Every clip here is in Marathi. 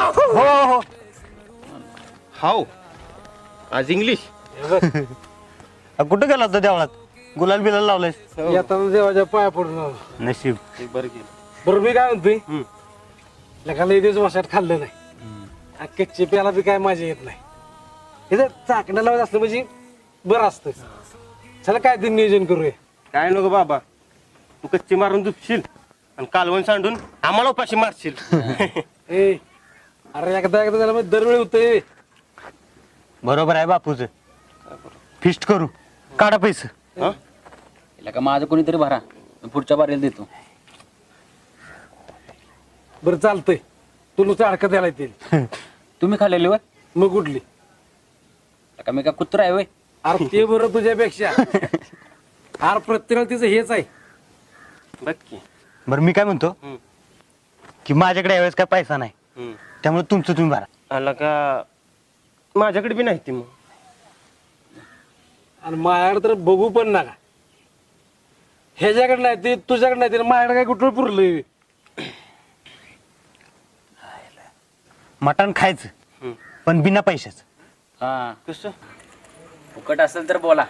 हो हो हाव आज इंग्लिश कुठं गेला होता देवळात गुलाल बिलाल लावलायस येताना देवाच्या पाया पडून आलो. नशीब बरं गेलं. बरं मी काय म्हणतोय लग्नाला एक दिवस वशात खाल्लं नाही कच्ची प्याला बी काय मजा येत नाही हे जर चाकणं लावत असलं म्हणजे बरं असतं. चला काय ते नियोजन करूया. काय नको बाबा तू कच्ची मारून दुपशील आणि कालवण सांडून आम्हाला उपाशी मारशील. ए अरे एकदा त्याला मग दरवेळी होतंय. बरोबर आहे बापूच फिस्ट करू काढा पैसे हा? याला का माझं कोणीतरी भरा मी पुढच्या बारीला देतो. बरं चालतंय तू नुसतं अडकत यायला येतील. तुम्ही खाल्लेली वय मग कुठली का मी का कुत्रा आहे वय. अरे ते बरं तुझ्यापेक्षा अरे प्रत्येकाला तिचं हेच आहे. बघ की. बरं मी काय म्हणतो की माझ्याकडे यावेळेस काय पैसा नाही त्यामुळे तुमचं तुम्ही भरा आला का माझ्याकडे बी नाही ती मग आणि माझ्याकडे तर बघू पण नका. ह्याच्याकडे नाही ते तुझ्याकडे नाही ते माझ्याकडे काय कुठं पुरलं. मटण खायचं पण बिना पैशाचं. हा कसं फुकट असेल तर बोला.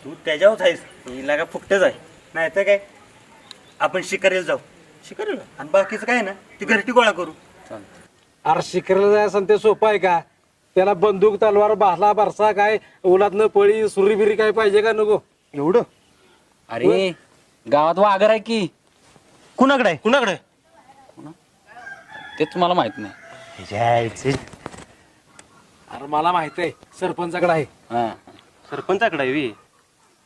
तू त्याच्यावर आहेस हिला का फुकटच आहे नाही तर काय आपण शिकारीला जाऊ शिकायला आणि बाकीचं काय ना ती घरटी गोळा करू. चालतं अरे शिकरायला जायचं ते सोपं आहे का. त्याला बंदूक तलवार बासला बारसा काय उलातनं पळी सुरी बिरी काय पाहिजे का नको. एवढं अरे गावात वाघर आहे की कुणाकडे आहे कुणाकडे तेच मला माहित नाही. जायचं. अरे मला माहित आहे सरपंचाकडे आहे. हा सरपंचाकडे आहे वी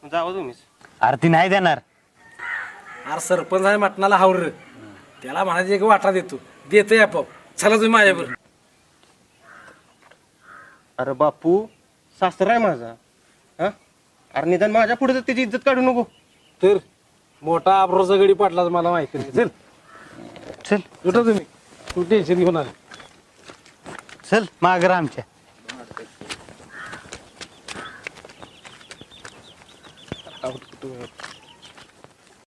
जावं तुम्हीच. आरती नाही देणार. अरे सरपंच आहे मटणाला हावर त्याला म्हणायचं एक वाटा देतो देतोय आपोआप. चला तुम्ही माझ्याबरोबर. अरे बापू सासरा आहे माझा हा अरे निदान माझ्या पुढे तर त्याची इज्जत काढू नको. तर मोठा आबरोचा गडी पाटला मला माहिती नाही. चल चल कुठं तुम्ही तू टेन्शन घेऊन आले. चल माघार आमच्या. आऊट कुठं